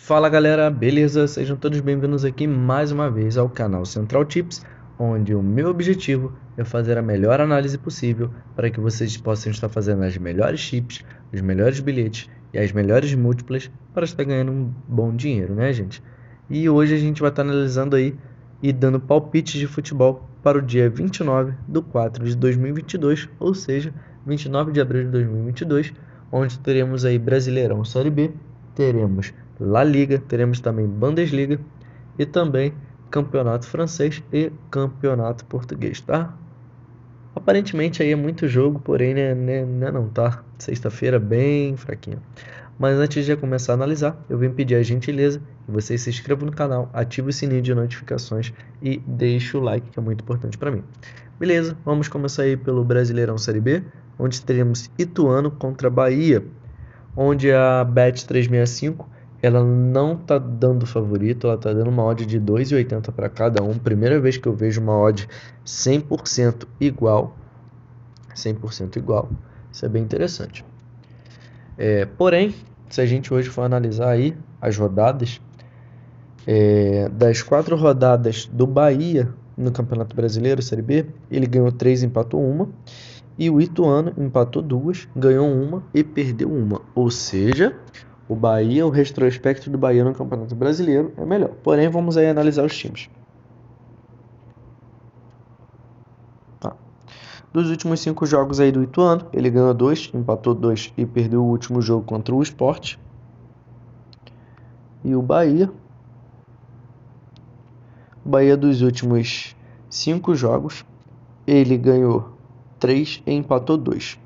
Fala galera, beleza? Sejam todos bem-vindos aqui mais uma vez ao canal Central Tips, onde o meu objetivo é fazer a melhor análise possível para que vocês possam estar fazendo as melhores chips, os melhores bilhetes e as melhores múltiplas para estar ganhando um bom dinheiro, né, gente? E hoje a gente vai estar analisando aí e dando palpites de futebol para o dia 29/4/2022, ou seja, 29 de abril de 2022, onde teremos aí Brasileirão Série B, teremos La Liga, teremos também Bundesliga e também Campeonato Francês e Campeonato Português, tá? Aparentemente aí é muito jogo, porém não, tá? Sexta-feira bem fraquinho. Mas antes de começar a analisar, eu vim pedir a gentileza que vocês se inscrevam no canal, ative o sininho de notificações e deixe o like, que é muito importante para mim. Beleza, vamos começar aí pelo Brasileirão Série B, onde teremos Ituano contra Bahia, onde a Bet365 ela não tá dando favorito, ela tá dando uma odd de 2,80 para cada um. Primeira vez que eu vejo uma odd 100% igual, 100% igual. Isso é bem interessante. Porém, se a gente hoje for analisar aí as rodadas, das 4 rodadas do Bahia no Campeonato Brasileiro, Série B, ele ganhou 3, empatou uma. E o Ituano empatou 2, ganhou uma e perdeu uma. Ou seja, o Bahia, o retrospecto do Bahia no Campeonato Brasileiro é melhor. Porém, vamos aí analisar os times. Tá. Dos últimos 5 jogos aí do Ituano, ele ganhou 2, empatou 2 e perdeu o último jogo contra o Sport. E o Bahia dos últimos 5 jogos, ele ganhou 3 e empatou 2.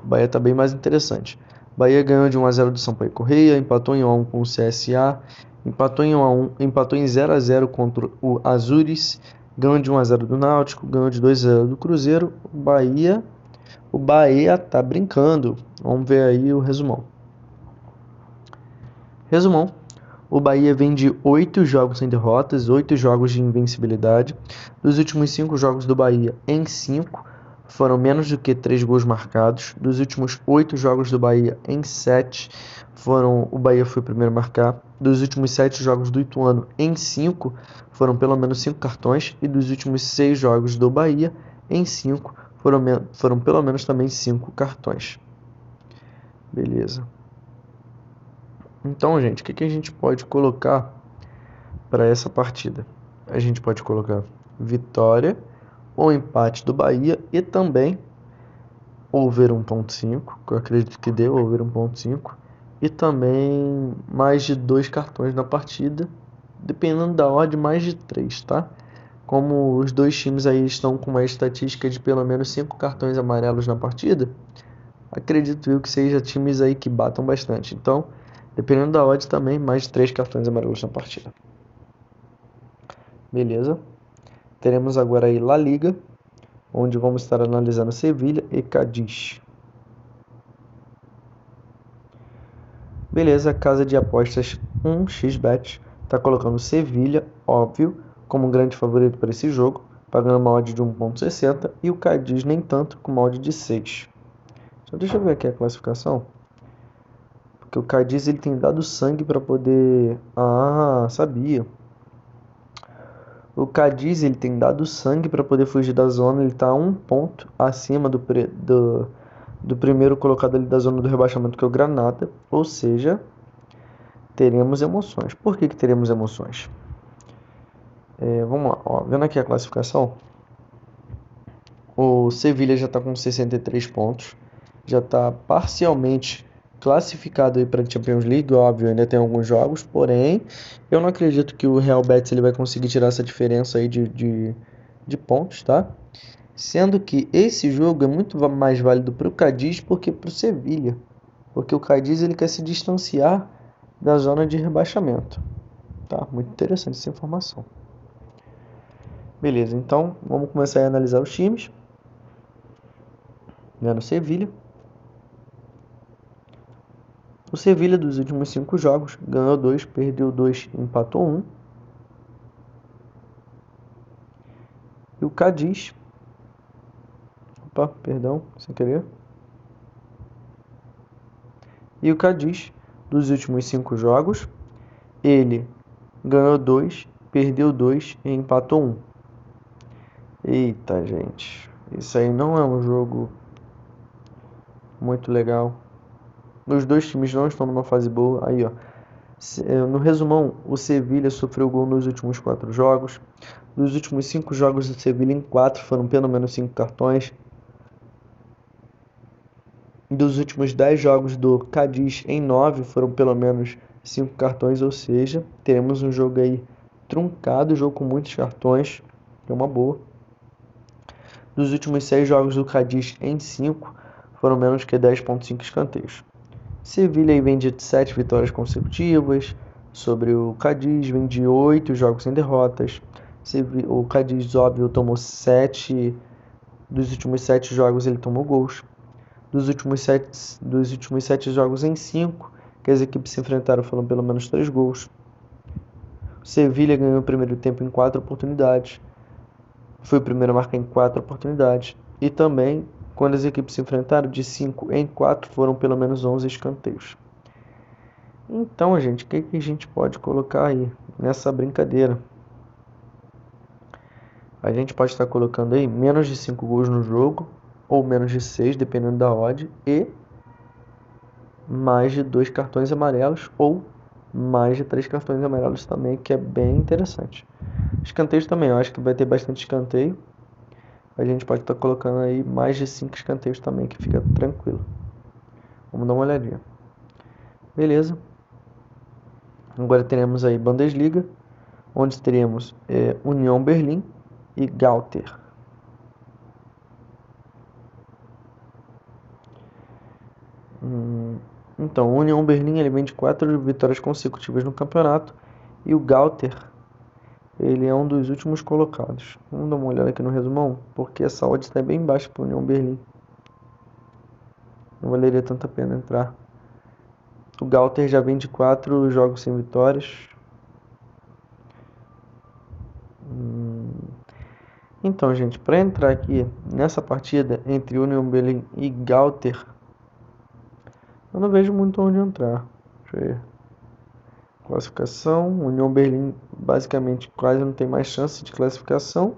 O Bahia está bem mais interessante. O Bahia ganhou de 1-0 do Sampaio Corrêa, empatou em 1-1 com o CSA, empatou em 1-1, empatou em 0-0 contra o Azures, ganhou de 1-0 do Náutico, ganhou de 2-0 do Cruzeiro. O Bahia tá brincando. Vamos ver aí o resumão. Resumão. O Bahia vem de 8 jogos sem derrotas, 8 jogos de invencibilidade. Dos últimos 5 jogos do Bahia, em 5 foram menos do que 3 gols marcados. Dos últimos 8 jogos do Bahia, em 7 o Bahia foi o primeiro a marcar. Dos últimos 7 jogos do Ituano, em 5 foram pelo menos 5 cartões. E dos últimos 6 jogos do Bahia, em 5 foram pelo menos também 5 cartões. Beleza. Então, gente, o que a gente pode colocar para essa partida? A gente pode colocar vitória ou empate do Bahia e também over 1.5, que eu acredito que deu over 1.5, e também mais de 2 cartões na partida, dependendo da odd, mais de 3, tá? Como os dois times aí estão com uma estatística de pelo menos 5 cartões amarelos na partida, acredito eu que seja times aí que batam bastante. Então, dependendo da odd também, mais de 3 cartões amarelos na partida. Beleza? Teremos agora aí La Liga, onde vamos estar analisando Sevilha e Cádiz. Beleza, casa de apostas 1xBet está colocando Sevilha, óbvio, como um grande favorito para esse jogo, pagando uma odd de 1.60 e o Cádiz nem tanto, com uma odd de 6. Só deixa eu ver aqui a classificação. Porque o Cádiz ele tem dado sangue para poder... Ah, sabia. O Cádiz ele tem dado sangue para poder fugir da zona, ele está 1 ponto acima do primeiro colocado ali da zona do rebaixamento, que é o Granada. Ou seja, teremos emoções. Por que teremos emoções? Vamos lá, ó, vendo aqui a classificação, o Sevilha já está com 63 pontos, já está parcialmente classificado para a Champions League, óbvio, ainda tem alguns jogos, porém, eu não acredito que o Real Betis ele vai conseguir tirar essa diferença aí de pontos, tá? Sendo que esse jogo é muito mais válido para o Cádiz do que para o Sevilha, porque o Cádiz ele quer se distanciar da zona de rebaixamento, tá? Muito interessante essa informação. Beleza, então vamos começar a analisar os times. Vendo o Sevilha. O Sevilha dos últimos 5 jogos ganhou 2, perdeu 2, empatou 1. E o Cádiz, sem querer. E o Cádiz Dos últimos 5 jogos, ele ganhou 2, perdeu 2 e empatou 1. Eita, gente. Isso aí não é um jogo muito legal. Os dois times não estão numa fase boa. Aí, ó. No resumão, o Sevilha sofreu gol nos últimos 4 jogos. Dos últimos 5 jogos do Sevilha, em 4 foram pelo menos 5 cartões. Dos últimos 10 jogos do Cádiz, em 9 foram pelo menos 5 cartões. Ou seja, teremos um jogo aí truncado, jogo com muitos cartões. É uma boa. Dos últimos 6 jogos do Cádiz, em 5 foram menos que 10,5 escanteios. Sevilha vem de 7 vitórias consecutivas sobre o Cádiz, vem de 8 jogos sem derrotas. O Cádiz, óbvio, tomou 7, dos últimos 7 jogos ele tomou gols. Dos últimos 7 jogos em 5, que as equipes se enfrentaram, foram pelo menos 3 gols. O Sevilha ganhou o primeiro tempo em 4 oportunidades. Foi o primeiro a marcar em 4 oportunidades. E também, quando as equipes se enfrentaram, de 5 em 4 foram pelo menos 11 escanteios. Então, gente, o que a gente pode colocar aí nessa brincadeira? A gente pode estar colocando aí menos de 5 gols no jogo, ou menos de 6, dependendo da odd, e mais de 2 cartões amarelos, ou mais de 3 cartões amarelos também, que é bem interessante. Escanteios também, eu acho que vai ter bastante escanteio. A gente pode estar colocando aí mais de 5 escanteios também, que fica tranquilo. Vamos dar uma olhadinha. Beleza. Agora teremos aí Bundesliga, onde teremos União Berlim e Gauter. Então, o União Berlim ele vem de 4 vitórias consecutivas no campeonato e o Gauter ele é um dos últimos colocados. Vamos dar uma olhada aqui no resumão, porque essa odd está bem baixa para o União Berlim. Não valeria tanto a pena entrar. O Gauter já vem de 4 jogos sem vitórias. Então, gente, para entrar aqui nessa partida entre União Berlim e Gauter, eu não vejo muito onde entrar. Deixa eu ver. Classificação, União Berlim basicamente quase não tem mais chance de classificação,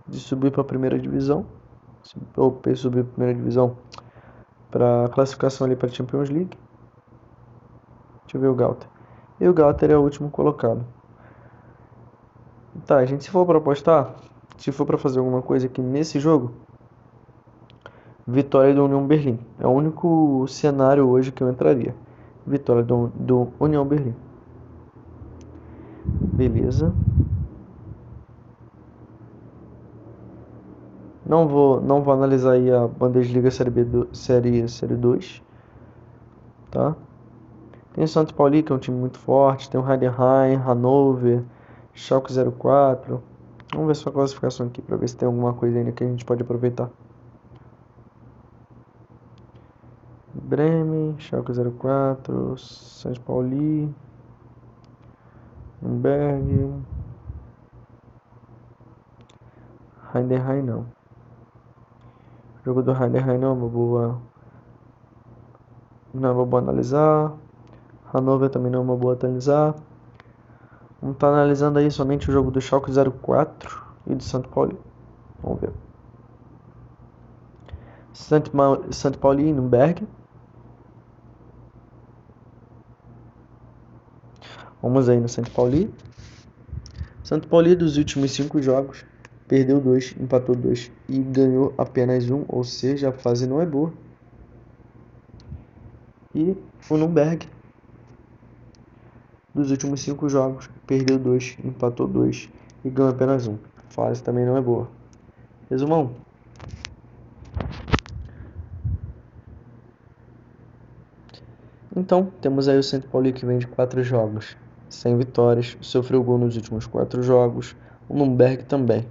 de subir para a primeira divisão, ou subir para a primeira divisão, para a classificação ali para a Champions League. Deixa eu ver o Gauter. E o Gauter é o último colocado. Tá, gente, se for para apostar, se for para fazer alguma coisa aqui nesse jogo, vitória do União Berlim. É o único cenário hoje que eu entraria. Vitória do União Berlim. Beleza. Não vou analisar aí a Bundesliga Série B série 2, tá? Tem o Santos Pauli, que é um time muito forte, tem o Heidenheim, Hannover, Schalke 04. Vamos ver sua classificação aqui para ver se tem alguma coisa ainda que a gente pode aproveitar. Bremen, Schalke 04, Santos Pauli, Nürnberg, Heidenheim não. O jogo do Heidenheim não é uma boa analisar. Hannover também não é uma boa analisar. Vamos estar analisando aí somente o jogo do Schalke 04 e do Santo Pauli. Vamos ver. Santo Pauli e Nürnberg. Vamos aí no Santo Pauli. Santo Pauli dos últimos 5 jogos perdeu 2, empatou 2 e ganhou apenas 1, ou seja, a fase não é boa. E o Nürnberg dos últimos 5 jogos perdeu 2, empatou 2 e ganhou apenas 1. A fase também não é boa. Resumão. Então, temos aí o Santo Pauli que vem de 4 jogos sem vitórias, sofreu gol nos últimos 4 jogos, o Nürnberg também.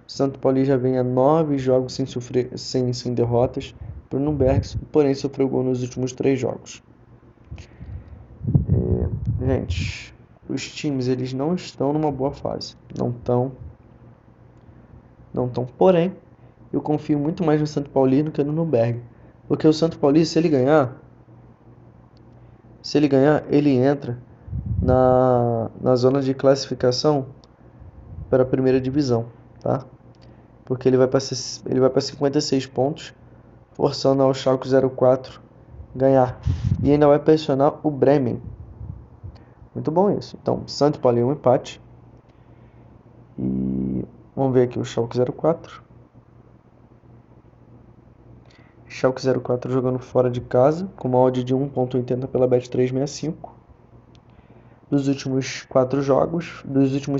O Santo Pauli já vem a 9 jogos sem derrotas para o Nürnberg, porém sofreu gol nos últimos 3 jogos. Gente, os times eles não estão numa boa fase, não estão, porém eu confio muito mais no Santo Pauli do que no Nürnberg. Porque o Santo Paulista, se ele ganhar, ele entra na zona de classificação para a primeira divisão, tá? Porque ele vai para 56 pontos, forçando ao Schalke 04 ganhar. E ainda vai pressionar o Bremen. Muito bom isso. Então, Santo Paulo um empate. E vamos ver aqui o Schalke 04. Schalke 04 jogando fora de casa, com uma odd de 1.80 pela Bet365. Dos últimos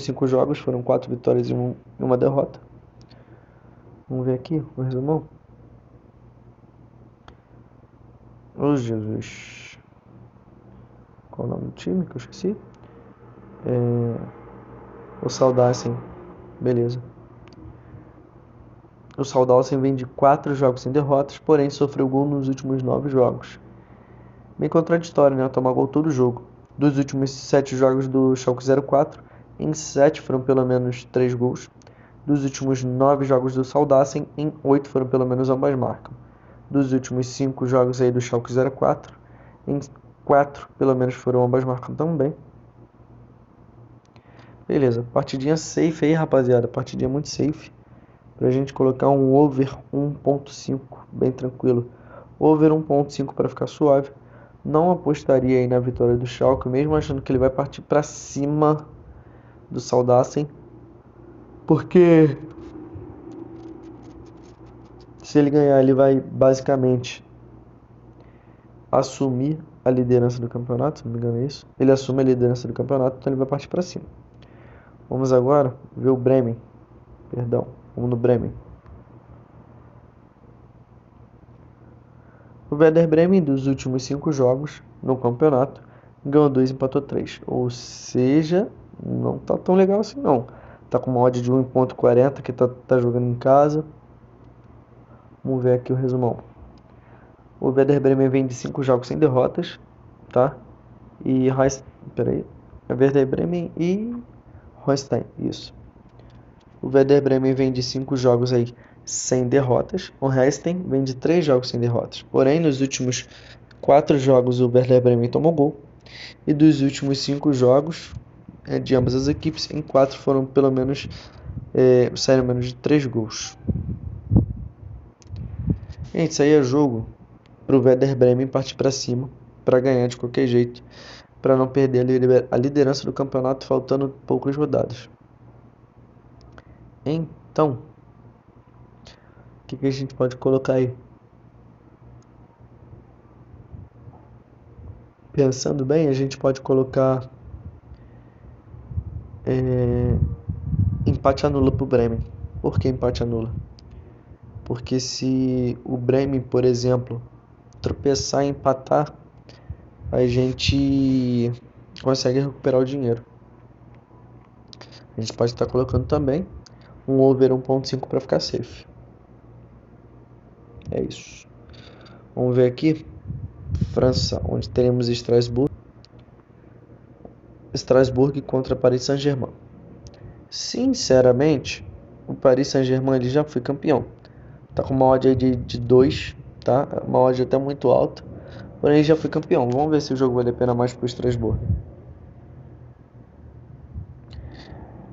5 jogos, foram 4 vitórias e uma derrota. Vamos ver aqui o resumão. Oh, Jesus. Qual o nome do time que eu esqueci? O Saldacem. Beleza. O Saldacem vem de 4 jogos sem derrotas, porém sofreu gol nos últimos 9 jogos. Bem contraditório, né? Tomar gol todo jogo. Dos últimos 7 jogos do Schalke 04, em 7 foram pelo menos 3 gols. Dos últimos 9 jogos do Saldacem, em 8 foram pelo menos ambas marcam. Dos últimos 5 jogos aí do Schalke 04, em 4 pelo menos foram ambas marcam também. Beleza, partidinha safe aí, rapaziada. Partidinha muito safe. Pra gente colocar um over 1.5, bem tranquilo. Over 1.5 para ficar suave. Não apostaria aí na vitória do Schalke, mesmo achando que ele vai partir para cima do Saldacem. Porque se ele ganhar, ele vai basicamente assumir a liderança do campeonato, se não me engano é isso. Ele assume a liderança do campeonato, então ele vai partir para cima. Vamos agora ver o Bremen. Perdão, vamos no Bremen. O Werder Bremen, dos últimos 5 jogos no campeonato, ganhou 2 e empatou 3. Ou seja, não tá tão legal assim não. Tá com uma odd de 1.40 que tá jogando em casa. Vamos ver aqui o resumão. O Werder Bremen vem de 5 jogos sem derrotas, tá? E peraí. É Werder Bremen e Holstein, isso. O Werder Bremen vem de 5 jogos aí sem derrotas. O Holstein vem de 3 jogos sem derrotas. Porém, nos últimos 4 jogos o Werder Bremen tomou gol. E dos últimos 5 jogos de ambas as equipes, em 4 foram pelo menos saíram menos de 3 gols. Gente, isso aí é jogo pro Werder Bremen partir para cima, para ganhar de qualquer jeito, para não perder a liderança do campeonato faltando poucas rodadas. Então, o que a gente pode colocar aí? Pensando bem, a gente pode colocar empate anula pro Bremen. Por que empate anula? Porque se o Bremen, por exemplo, tropeçar e empatar, a gente consegue recuperar o dinheiro. A gente pode estar colocando também um over 1.5 para ficar safe. É isso. Vamos ver aqui. França, onde teremos Strasbourg contra Paris Saint-Germain. Sinceramente, o Paris Saint-Germain ele já foi campeão. Tá com uma odd aí de 2, tá? Uma odd até muito alta. Porém, ele já foi campeão. Vamos ver se o jogo vale a pena mais pro Strasbourg.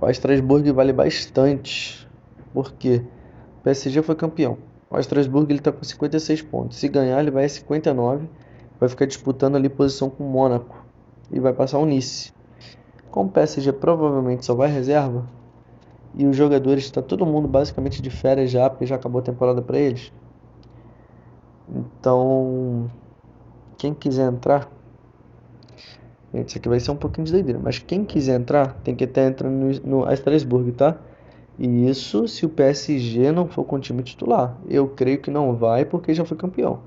O Strasbourg vale bastante. Porque o PSG foi campeão. O Strasbourg ele tá com 56 pontos. Se ganhar, ele vai a 59. Vai ficar disputando ali posição com o Mônaco. E vai passar o Nice. Como o PSG provavelmente só vai reserva, e os jogadores, está todo mundo basicamente de férias já, porque já acabou a temporada para eles. Então, quem quiser entrar, gente, isso aqui vai ser um pouquinho de doideira, mas quem quiser entrar, tem que estar entrando no Strasbourg, tá? E isso se o PSG não for com o time titular. Eu creio que não vai, porque já foi campeão.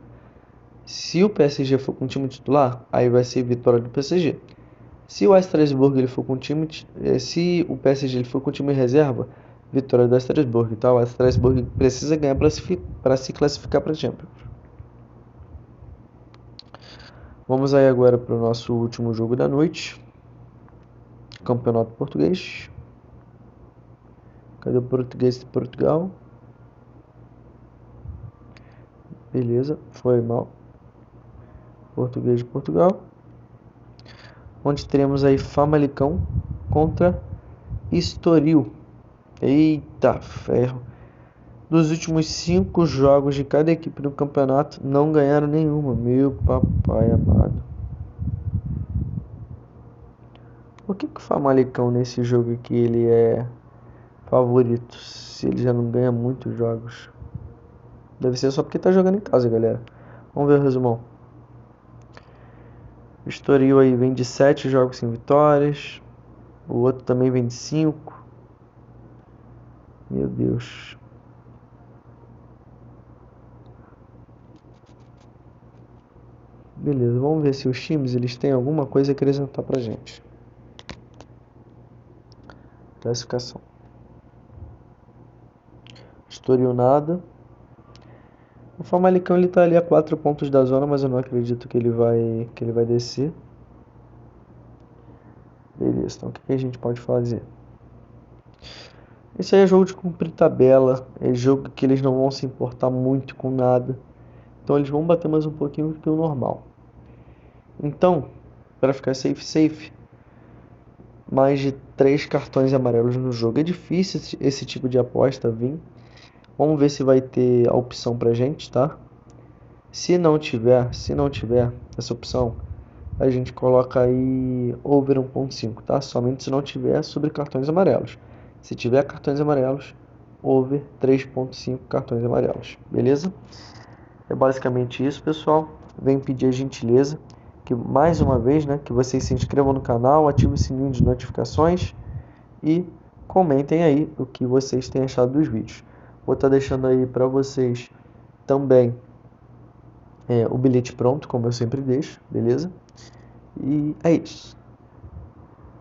Se o PSG for com o time titular, aí vai ser vitória do PSG. Se o Strasbourg ele for com o time, se o PSG ele for com o time reserva, vitória do Strasbourg, tá? O Strasbourg precisa ganhar para se classificar para a Champions. Vamos aí agora para o nosso último jogo da noite, Campeonato Português. Cadê o Português de Portugal? Beleza, foi mal. Português de Portugal. Onde teremos aí Famalicão contra Estoril. Eita ferro. Dos últimos 5 jogos de cada equipe no campeonato, não ganharam nenhuma. Meu papai amado. Por que o Famalicão nesse jogo aqui ele é favorito? Se ele já não ganha muitos jogos. Deve ser só porque tá jogando em casa, galera. Vamos ver o resumão. O Estoril aí vem de 7 jogos sem vitórias. O outro também vem de 5. Meu Deus. Beleza, vamos ver se os times eles têm alguma coisa a acrescentar pra gente. Classificação. Estoril nada. O Famalicão ele tá ali a 4 pontos da zona, mas eu não acredito que ele vai descer. Beleza, então o que a gente pode fazer? Esse aí é jogo de cumprir tabela, é jogo que eles não vão se importar muito com nada. Então eles vão bater mais um pouquinho do que o normal. Então, para ficar safe, mais de 3 cartões amarelos no jogo. É difícil esse tipo de aposta vir. Vamos ver se vai ter a opção pra gente, tá? Se não tiver essa opção, a gente coloca aí over 1.5, tá? Somente se não tiver sobre cartões amarelos. Se tiver cartões amarelos, over 3.5 cartões amarelos, beleza? É basicamente isso, pessoal. Venho pedir a gentileza que mais uma vez, né, que vocês se inscrevam no canal, ativem o sininho de notificações e comentem aí o que vocês têm achado dos vídeos. Vou estar deixando aí para vocês também o bilhete pronto, como eu sempre deixo, beleza? E é isso.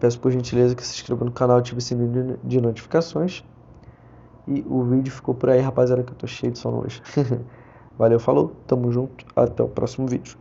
Peço por gentileza que se inscreva no canal, ative o sininho de notificações. E o vídeo ficou por aí, rapaziada, que eu tô cheio de sono hoje. Valeu, falou, tamo junto, até o próximo vídeo.